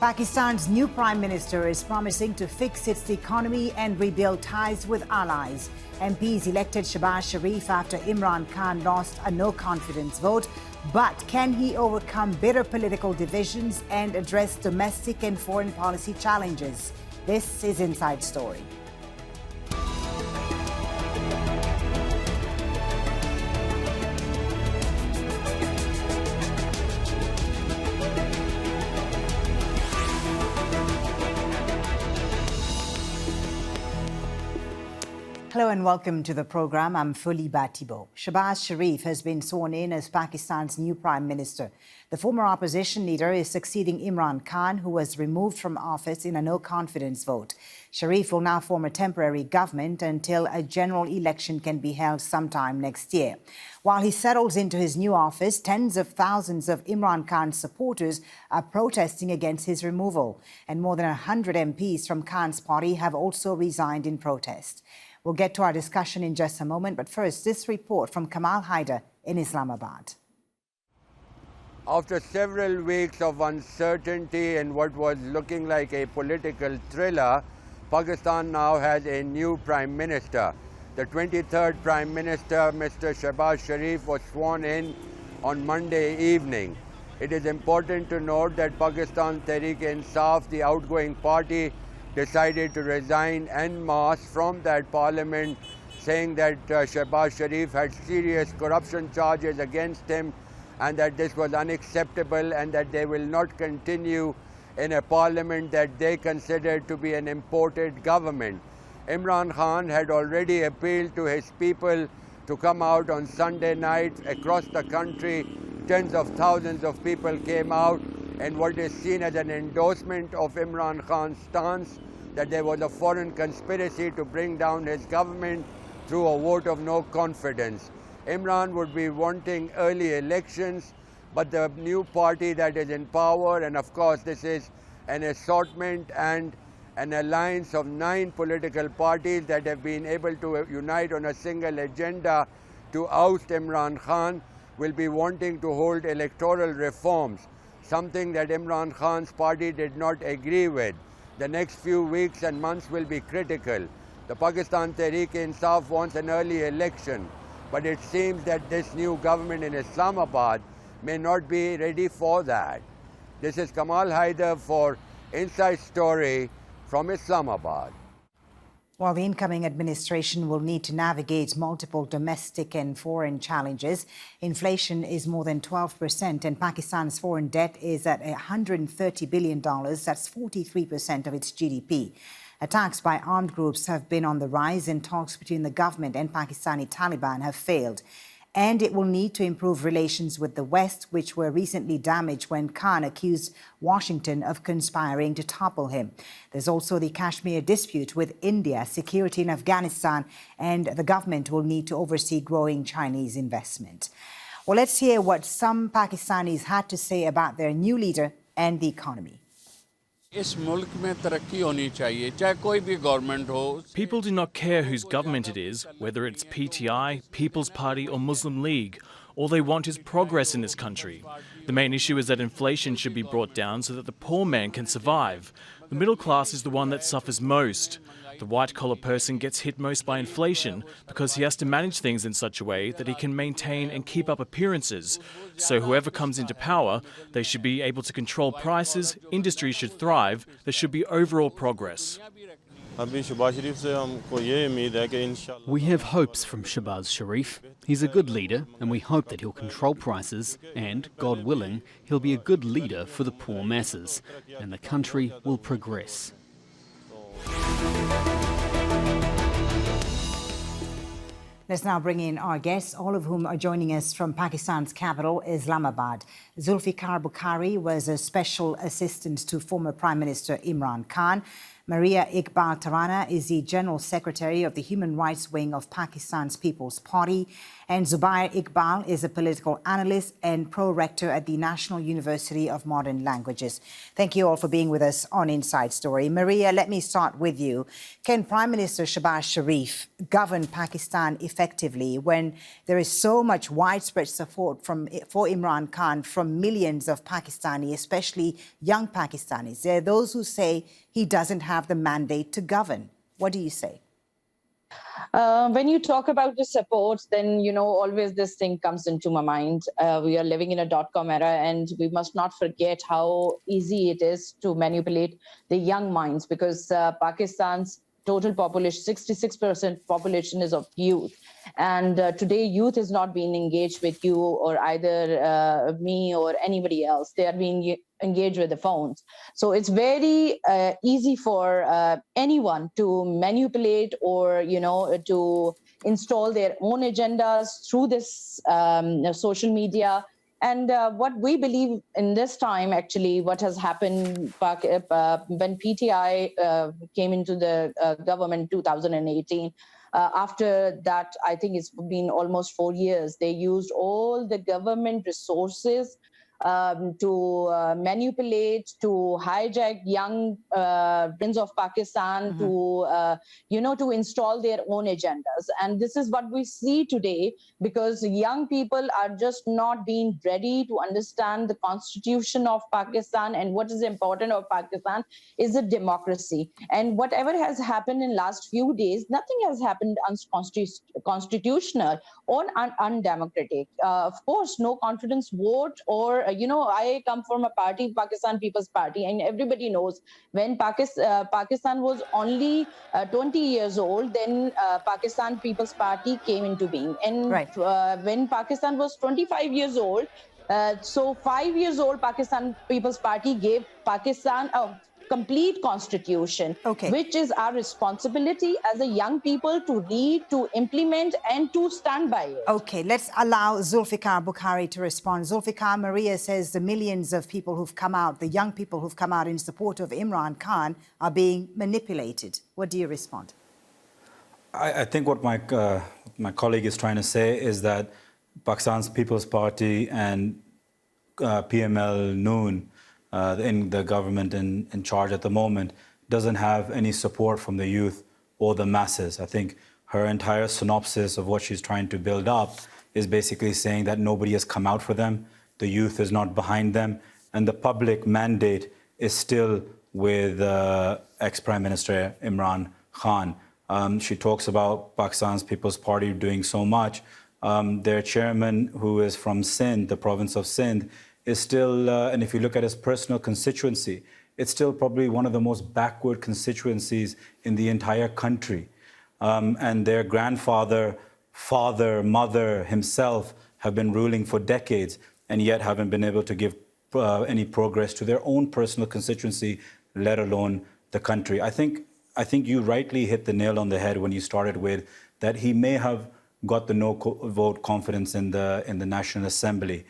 Pakistan's new Prime Minister is promising to fix its economy and rebuild ties with allies. MPs elected Shehbaz Sharif after Imran Khan lost a no-confidence vote. But can he overcome bitter political divisions and address domestic and foreign policy challenges? This is Inside Story. Hello and welcome to the program. I'm Folly Thibault. Shehbaz Sharif has been sworn in as Pakistan's new Prime Minister. The former opposition leader is succeeding Imran Khan, who was removed from office in a no-confidence vote. Sharif will now form a temporary government until a general election can be held sometime next year. While he settles into his new office, tens of thousands of Imran Khan's supporters are protesting against his removal. And more than 100 MPs from Khan's party have also resigned in protest. We'll get to our discussion in just a moment, but first, this report from Kamal Haider in Islamabad. After several weeks of uncertainty and what was looking like a political thriller, Pakistan now has a new Prime Minister. The 23rd Prime Minister, Mr. Shehbaz Sharif, was sworn in on Monday evening. It is important to note that Pakistan Tehreek-e-Insaf, the outgoing party, decided to resign en masse from that parliament, saying that Shehbaz Sharif had serious corruption charges against him and that this was unacceptable and that they will not continue in a parliament that they considered to be an imported government. Imran Khan had already appealed to his people to come out on Sunday night across the country. Tens of thousands of people came out in what is seen as an endorsement of Imran Khan's stance that there was a foreign conspiracy to bring down his government through a vote of no confidence. Imran would be wanting early elections, but the new party that is in power, and of course this is an assortment and an alliance of 9 political parties that have been able to unite on a single agenda to oust Imran Khan, will be wanting to hold electoral reforms, something that Imran Khan's party did not agree with. The next few weeks and months will be critical. The Pakistan Tehreek-e-Insaf wants an early election, but it seems that this new government in Islamabad may not be ready for that. This is Kamal Haider for Inside Story from Islamabad. While the incoming administration will need to navigate multiple domestic and foreign challenges, inflation is more than 12% and Pakistan's foreign debt is at $130 billion. That's 43% of its GDP. Attacks by armed groups have been on the rise and talks between the government and Pakistani Taliban have failed. And it will need to improve relations with the West, which were recently damaged when Khan accused Washington of conspiring to topple him. There's also the Kashmir dispute with India, security in Afghanistan, and the government will need to oversee growing Chinese investment. Well, let's hear what some Pakistanis had to say about their new leader and the economy. People do not care whose government it is, whether it's PTI, People's Party or Muslim League. All they want is progress in this country. The main issue is that inflation should be brought down so that the poor man can survive. The middle class is the one that suffers most. The white-collar person gets hit most by inflation because he has to manage things in such a way that he can maintain and keep up appearances. So whoever comes into power, they should be able to control prices, industry should thrive, there should be overall progress. We have hopes from Shehbaz Sharif. He's a good leader and we hope that he'll control prices and, God willing, he'll be a good leader for the poor masses and the country will progress. Let's now bring in our guests, all of whom are joining us from Pakistan's capital, Islamabad. Zulfikar Bukhari was a special assistant to former Prime Minister Imran Khan. Maria Iqbal Tarana is the General Secretary of the Human Rights Wing of Pakistan's People's Party, and Zubair Iqbal is a political analyst and Pro-Rector at the National University of Modern Languages. Thank you all for being with us on Inside Story. Maria, let me start with you. Can Prime Minister Shehbaz Sharif govern Pakistan effectively when there is so much widespread support for Imran Khan from millions of Pakistanis, especially young Pakistanis? There are those who say he doesn't have the mandate to govern. What do you say? When you talk about the support, then, always this thing comes into my mind. We are living in a .com era, and we must not forget how easy it is to manipulate the young minds, because Pakistan's total population, 66% population is of youth. And today, youth is not being engaged with you or either me or anybody else. They are being engaged with the phones. So it's very easy for anyone to manipulate or, to install their own agendas through this social media. And what we believe in this time, actually, what has happened when PTI came into the government in 2018, after that, I think it's been almost 4 years, they used all the government resources to manipulate, to hijack young Prince of Pakistan, to install their own agendas. And this is what we see today, because young people are just not being ready to understand the constitution of Pakistan, and what is important of Pakistan is a democracy. And whatever has happened in last few days, nothing has happened unconstitutional or undemocratic. Of course, no confidence vote, or I come from a party, Pakistan People's Party, and everybody knows when Pakistan was only 20 years old, then Pakistan People's Party came into being. And when Pakistan was 25 years old, so 5 years old, Pakistan People's Party gave Pakistan a complete constitution, which is our responsibility as a young people to read, to implement, and to stand by it. Okay, let's allow Zulfikar Bukhari to respond. Zulfikar, Maria says the millions of people who've come out, the young people who've come out in support of Imran Khan, are being manipulated. What do you respond? I think what my colleague is trying to say is that Pakistan's People's Party and PML Noon, in the government in charge at the moment, doesn't have any support from the youth or the masses. I think her entire synopsis of what she's trying to build up is basically saying that nobody has come out for them, the youth is not behind them, and the public mandate is still with ex-Prime Minister Imran Khan. She talks about Pakistan's People's Party doing so much. Their chairman, who is from Sindh, the province of Sindh, is still, and if you look at his personal constituency, it's still probably one of the most backward constituencies in the entire country. And their grandfather, father, mother, himself have been ruling for decades and yet haven't been able to give any progress to their own personal constituency, let alone the country. I think you rightly hit the nail on the head when you started with that he may have got the no-vote confidence in the National Assembly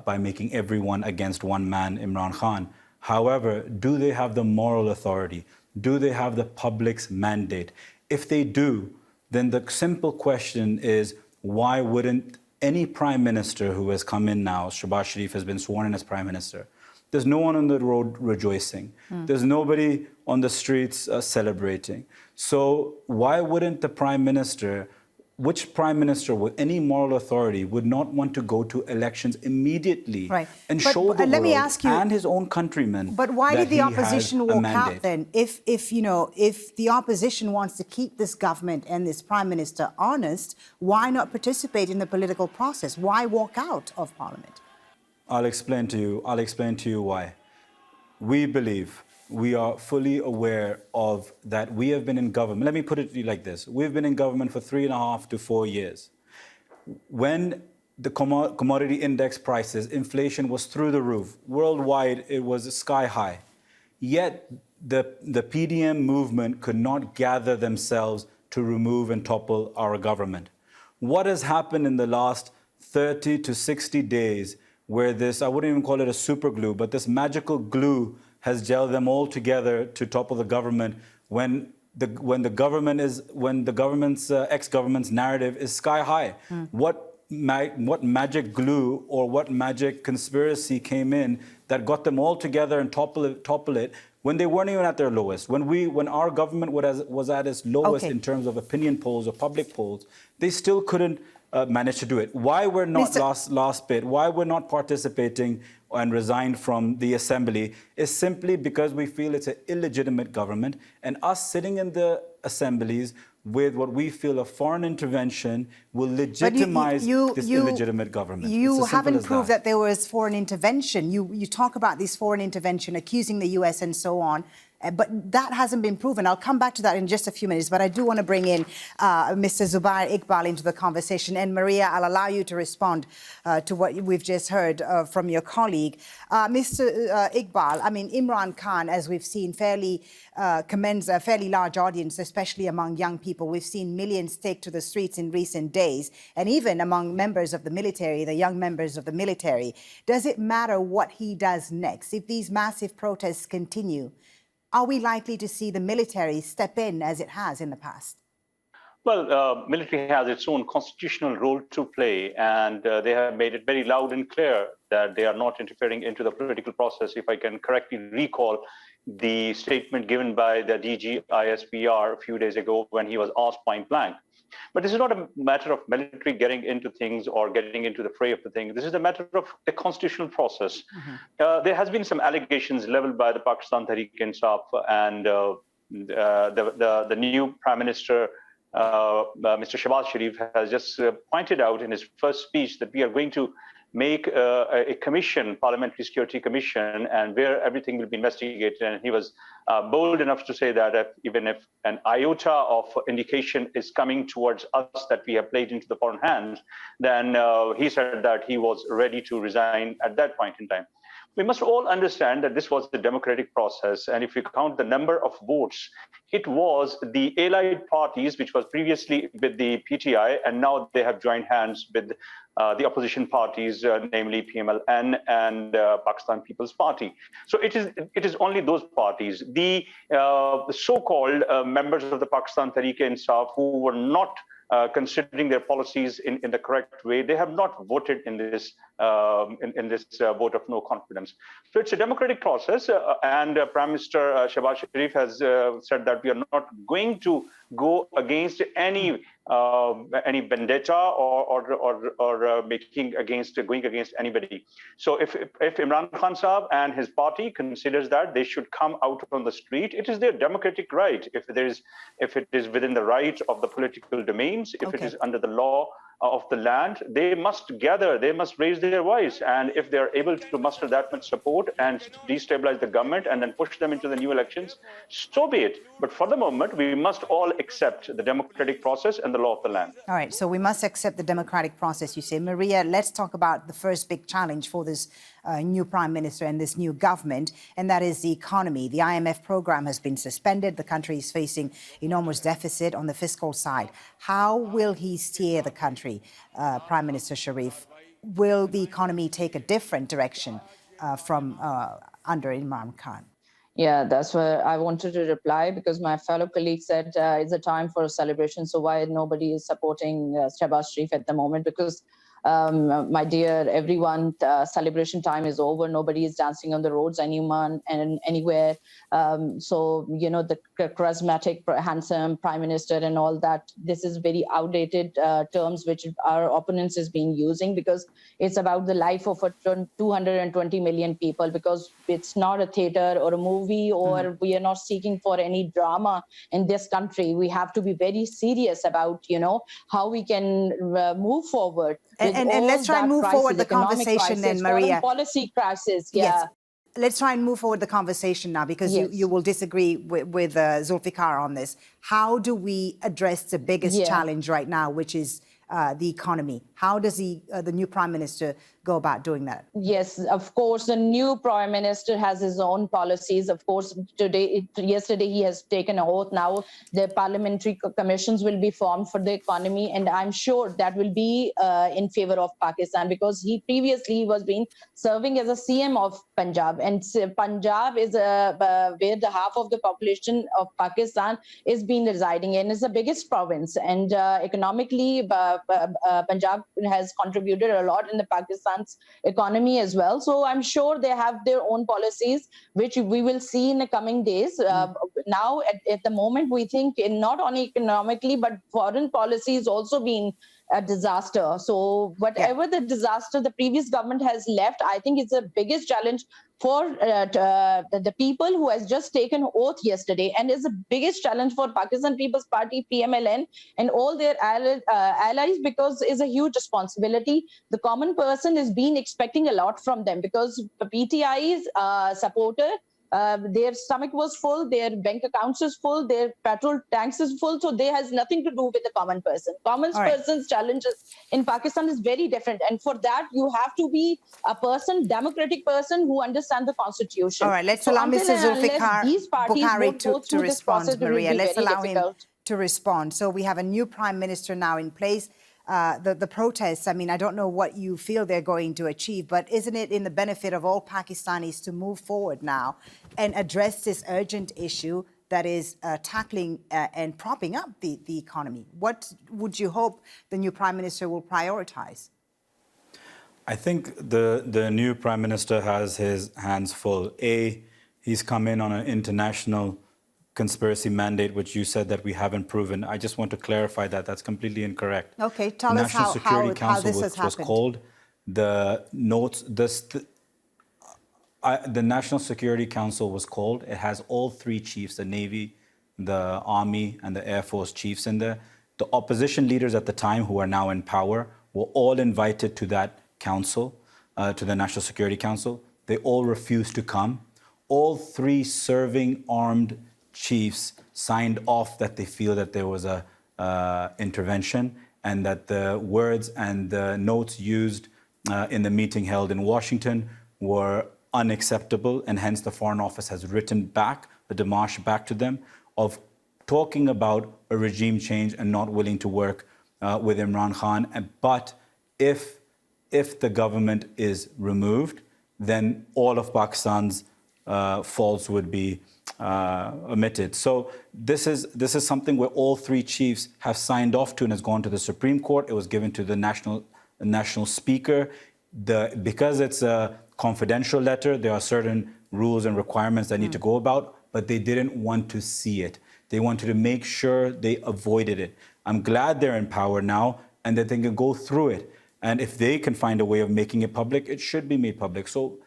by making everyone against one man, Imran Khan. However, do they have the moral authority? Do they have the public's mandate? If they do, then the simple question is, why wouldn't any prime minister who has come in now, Shehbaz Sharif has been sworn in as prime minister, there's no one on the road rejoicing. There's nobody on the streets celebrating. So why wouldn't the prime minister, which prime minister with any moral authority would not want to go to elections immediately and show the world and his own countrymen? But why did the opposition walk out then? If the opposition wants to keep this government and this prime minister honest, why not participate in the political process? Why walk out of parliament? I'll explain to you why. We believe, we are fully aware of that we have been in government. Let me put it like this. We've been in government for 3.5 to 4 years. When the commodity index prices, inflation was through the roof. Worldwide, it was sky high. Yet the PDM movement could not gather themselves to remove and topple our government. What has happened in the last 30 to 60 days where this, I wouldn't even call it a super glue, but this magical glue has gelled them all together to topple the government? when the government's ex-government's narrative is sky high. What magic glue or what magic conspiracy came in that got them all together and topple it when they weren't even at their lowest? When our government was at its lowest in terms of opinion polls or public polls, they still couldn't manage to do it. Why we're not last bit, why we're not participating and resigned from the assembly is simply because we feel it's an illegitimate government, and us sitting in the assemblies with what we feel a foreign intervention will legitimize this illegitimate government. You haven't proved that there was foreign intervention. You talk about this foreign intervention, accusing the US and so on, but that hasn't been proven. I'll come back to that in just a few minutes, but I do want to bring in Mr. Zubair Iqbal into the conversation. And Maria, I'll allow you to respond to what we've just heard from your colleague. Mr. Iqbal, I mean, Imran Khan, as we've seen, commends a fairly large audience, especially among young people. We've seen millions take to the streets in recent days, and even among members of the military, the young members of the military. Does it matter what he does next? If these massive protests continue, are we likely to see the military step in as it has in the past? Well, military has its own constitutional role to play, and they have made it very loud and clear that they are not interfering into the political process. If I can correctly recall the statement given by the DG ISPR a few days ago when he was asked point blank. But this is not a matter of military getting into things or getting into the fray of the thing. This is a matter of a constitutional process. There has been some allegations leveled by the Pakistan Tehreek-e-Insaf and the new Prime Minister, Mr. Shehbaz Sharif, has just pointed out in his first speech that we are going to make a commission, Parliamentary Security Commission, and where everything will be investigated. And he was bold enough to say that even if an iota of indication is coming towards us that we have played into the foreign hands, then he said that he was ready to resign at that point in time. We must all understand that this was the democratic process, and if you count the number of votes, it was the allied parties, which was previously with the PTI, and now they have joined hands with the opposition parties, namely PMLN and Pakistan People's Party. So it is only those parties. The so-called members of the Pakistan Tehreek-e-Insaf who were not considering their policies in the correct way, they have not voted in this vote of no confidence. So it's a democratic process, and Prime Minister Shehbaz Sharif has said that we are not going to go against any vendetta or going against anybody. So if Imran Khan Sahab and his party considers that they should come out on the street, it is their democratic right. If it is within the right of the political domains, if it is under the law of the land, they must gather, they must raise their voice. And if they're able to muster that much support and destabilize the government and then push them into the new elections, so be it. But for the moment, we must all accept the democratic process and the law of the land. All right, so we must accept the democratic process, you say. Maria, let's talk about the first big challenge for this new prime minister and this new government, and that is the economy. The IMF program has been suspended. The country is facing enormous deficit on the fiscal side. How will he steer the country, Prime Minister Sharif? Will the economy take a different direction from under Imran Khan? Yeah, that's where I wanted to reply, because my fellow colleague said it's a time for a celebration. So why nobody is supporting Shehbaz Sharif at the moment? Because my dear everyone, celebration time is over. Nobody is dancing on the roads anymore and anywhere. So, you know, the charismatic, handsome prime minister and all that, this is very outdated terms which our opponents is being using, because it's about the life of 220 million people, because it's not a theater or a movie, or we are not seeking for any drama in this country. We have to be very serious about, you know, how we can move forward. And let's try and move forward the conversation then, Maria. Policy crisis, yeah. Yes. Let's try and move forward the conversation now, because you will disagree with Zulfikar on this. How do we address the biggest challenge right now, which is the economy? How does the new Prime Minister go about doing that? Yes, of course, the new Prime Minister has his own policies. Of course, yesterday he has taken an oath. Now the parliamentary commissions will be formed for the economy, and I'm sure that will be in favor of Pakistan, because he previously was been serving as a CM of Punjab, and Punjab is where the half of the population of Pakistan is being residing in. It's the biggest province, and economically, Punjab has contributed a lot in the Pakistan's economy as well. So I'm sure they have their own policies, which we will see in the coming days. Now, at the moment, we think not only economically, but foreign policy is also being a disaster. So whatever the disaster the previous government has left, I think it's the biggest challenge for the people who has just taken oath yesterday, and is the biggest challenge for Pakistan People's Party, PMLN, and all their allies, because it's a huge responsibility. The common person is being expecting a lot from them, because the PTI's supporter, their stomach was full, their bank accounts is full, their petrol tanks is full, so they has nothing to do with the common person. Common person's challenges in Pakistan is very different, and for that you have to be a person, democratic person, who understands the constitution. All right, let's allow Mr. Zulfikar Bukhari to respond, Maria. Let's allow him to respond. So we have a new prime minister now in place. The protests, I mean, I don't know what you feel they're going to achieve, but isn't it in the benefit of all Pakistanis to move forward now and address this urgent issue that is tackling and propping up the economy? What would you hope the new prime minister will prioritize? I think the new prime minister has his hands full. He's come in on an international conspiracy mandate, which you said that we haven't proven. I just want to clarify that. That's completely incorrect. Okay, tell us how this has happened. Was called. The notes, the National Security Council was called. It has all three chiefs, the Navy, the Army, and the Air Force chiefs in there. The opposition leaders at the time, who are now in power, were all invited to that council, to the National Security Council. They all refused to come. All three serving armed chiefs signed off that they feel that there was a intervention, and that the words and the notes used in the meeting held in Washington were unacceptable, and hence the Foreign Office has written back a démarche back to them of talking about a regime change and not willing to work with Imran Khan. But if the government is removed, then all of Pakistan's faults would be omitted. So this is something where all three chiefs have signed off to, and has gone to the Supreme Court. It was given to the national speaker. Because it's a confidential letter, there are certain rules and requirements that need to go about, but they didn't want to see it. They wanted to make sure they avoided it. I'm glad they're in power now and that they can go through it. And if they can find a way of making it public, it should be made public. So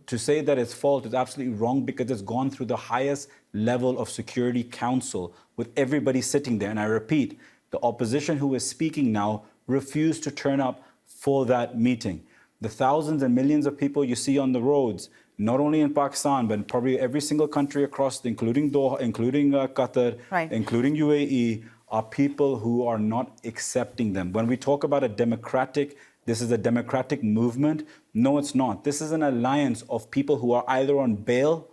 to say that it's fault is absolutely wrong, because it's gone through the highest level of Security Council with everybody sitting there. And I repeat, the opposition who is speaking now refused to turn up for that meeting. The thousands and millions of people you see on the roads, not only in Pakistan, but probably every single country across, including Doha, including Qatar, including UAE, are people who are not accepting them. When we talk about this is a democratic movement. No, it's not. This is an alliance of people who are either on bail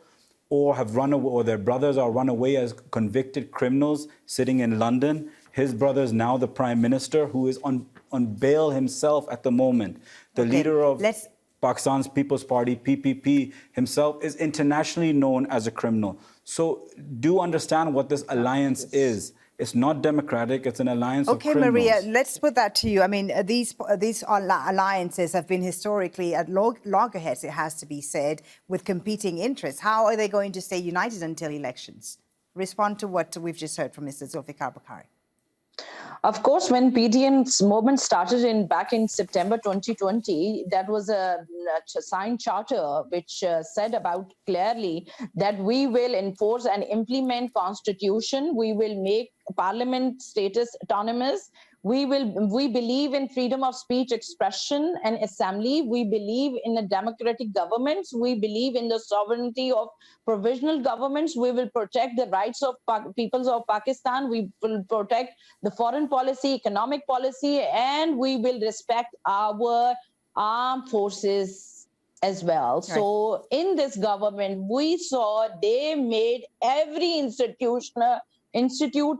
or have run away, or their brothers are run away as convicted criminals sitting in London. His brother is now the prime minister, who is on bail himself at the moment. The leader of Pakistan's People's Party, PPP, himself is internationally known as a criminal. So do understand what this alliance is. It's not democratic. It's an alliance of criminals. Okay, Maria, let's put that to you. I mean, these alliances have been historically at loggerheads, it has to be said, with competing interests. How are they going to stay united until elections? Respond to what we've just heard from Mr. Zulfikar Bukhari. Of course, when PDM's movement started back in September 2020, that was a signed charter which said about clearly that we will enforce and implement constitution. We will make parliament status autonomous. We believe in freedom of speech, expression, and assembly. We believe in a democratic governments. We believe in the sovereignty of provisional governments. We will protect the rights of peoples of Pakistan. We will protect the foreign policy, economic policy, and we will respect our armed forces as well. Right. So in this government, we saw they made every institute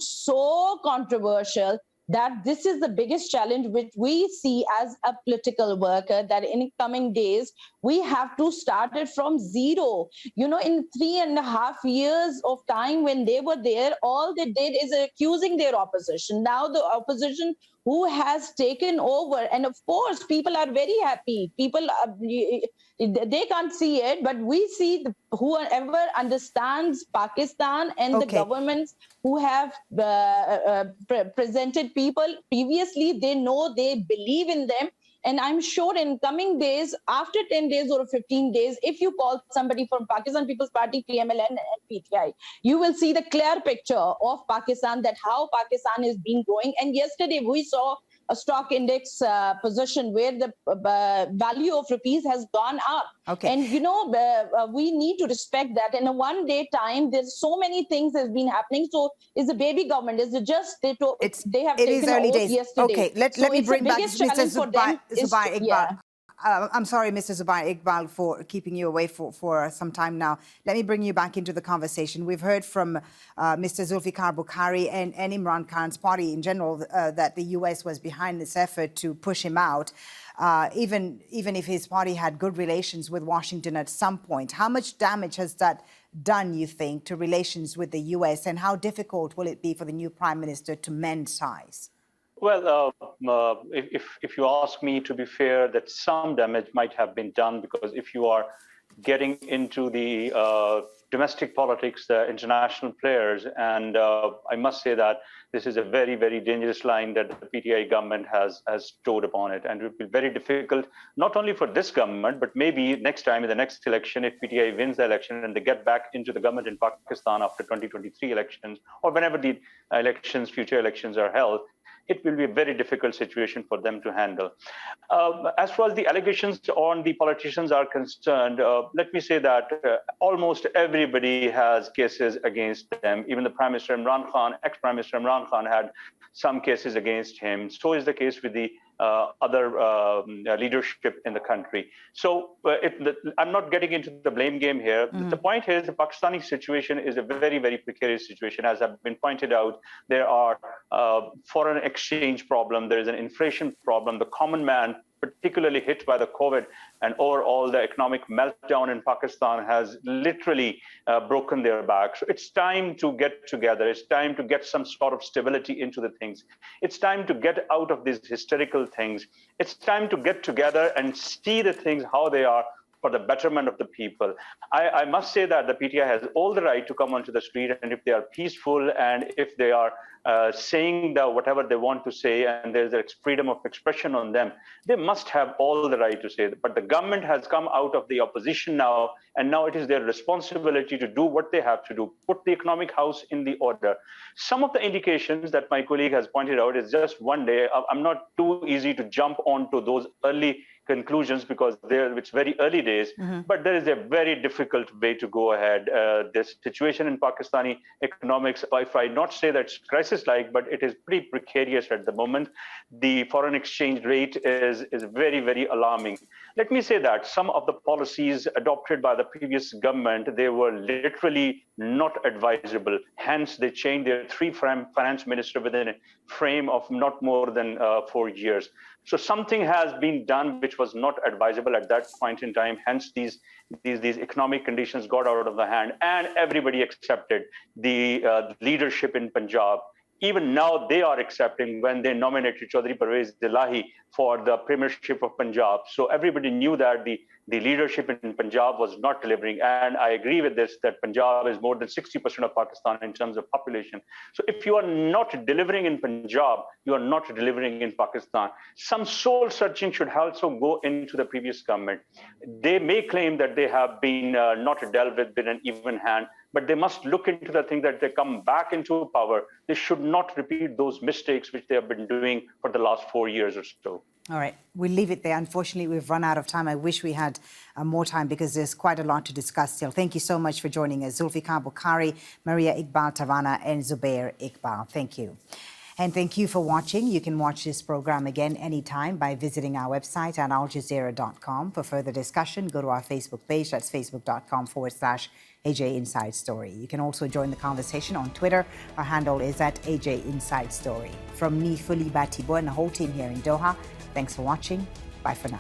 so controversial that this is the biggest challenge which we see as a political worker, that in coming days, we have to start it from zero. You know, in 3.5 years of time when they were there, all they did is accusing their opposition. Now the opposition who has taken over, and of course, people are very happy. People, they can't see it, but we see whoever understands Pakistan and the governments who have presented people previously, they know, they believe in them. And I'm sure in coming days, after 10 days or 15 days, if you call somebody from Pakistan People's Party, PML and PTI, you will see the clear picture of Pakistan, that how Pakistan is being growing. And yesterday we saw a stock index position where the value of rupees has gone up. Okay. And, you know, we need to respect that. In a one-day time, there's so many things that's been happening. So is the baby government, is it just they have taken early oath days. yesterday. Okay, let me bring back Mr. Zubair Iqbal. Yeah. I'm sorry, Mr. Zubair Iqbal, for keeping you away for some time now. Let me bring you back into the conversation. We've heard from Mr. Zulfikar Bukhari and Imran Khan's party in general that the US was behind this effort to push him out, even if his party had good relations with Washington at some point. How much damage has that done, you think, to relations with the US, and how difficult will it be for the new Prime Minister to mend ties? Well, if you ask me, to be fair, that some damage might have been done, because if you are getting into the domestic politics, the international players, and I must say that this is a very, very dangerous line that the PTI government has stored upon it, and it will be very difficult, not only for this government, but maybe next time in the next election, if PTI wins the election and they get back into the government in Pakistan after 2023 elections, or whenever the future elections are held, it will be a very difficult situation for them to handle. As far as the allegations on the politicians are concerned, let me say that almost everybody has cases against them. Even the Prime Minister Imran Khan, ex-Prime Minister Imran Khan, had some cases against him. So is the case with the other leadership in the country. So I'm not getting into the blame game here. The point is, the Pakistani situation is a very, very precarious situation. As have been pointed out, there are foreign exchange problem, there is an inflation problem, the common man, particularly hit by the COVID and overall the economic meltdown in Pakistan, has literally broken their back. So it's time to get together. It's time to get some sort of stability into the things. It's time to get out of these hysterical things. It's time to get together and see the things how they are, for the betterment of the people. I must say that the PTI has all the right to come onto the street, and if they are peaceful and if they are saying whatever they want to say, and there's a freedom of expression on them, they must have all the right to say it. But the government has come out of the opposition now, and now it is their responsibility to do what they have to do, put the economic house in the order. Some of the indications that my colleague has pointed out is just one day. I'm not too easy to jump onto those early conclusions because it's very early days, but there is a very difficult way to go ahead. This situation in Pakistani economics, if I not say that it's crisis-like, but it is pretty precarious at the moment. The foreign exchange rate is very, very alarming. Let me say that some of the policies adopted by the previous government, they were literally not advisable. Hence, they changed their three finance minister within a frame of not more than 4 years. So something has been done which was not advisable at that point in time. Hence, these economic conditions got out of the hand, and everybody accepted the leadership in Punjab. Even now, they are accepting when they nominated Chaudhry Parvez Dilahi for the premiership of Punjab. So everybody knew that the leadership in Punjab was not delivering. And I agree with this, that Punjab is more than 60% of Pakistan in terms of population. So if you are not delivering in Punjab, you are not delivering in Pakistan. Some soul searching should also go into the previous government. They may claim that they have been not dealt with an even hand, but they must look into the thing that they come back into power. They should not repeat those mistakes which they have been doing for the last 4 years or so. All right, we'll leave it there. Unfortunately, we've run out of time. I wish we had more time because there's quite a lot to discuss still. Thank you so much for joining us. Zulfikar Bukhari, Maria Iqbal Tarana, and Zubair Iqbal. Thank you. And thank you for watching. You can watch this program again anytime by visiting our website at aljazeera.com. For further discussion, go to our Facebook page. That's facebook.com/AJ Inside Story. You can also join the conversation on Twitter. Our handle is at AJ Inside Story. From me, Folly, Thibault, and the whole team here in Doha, thanks for watching. Bye for now.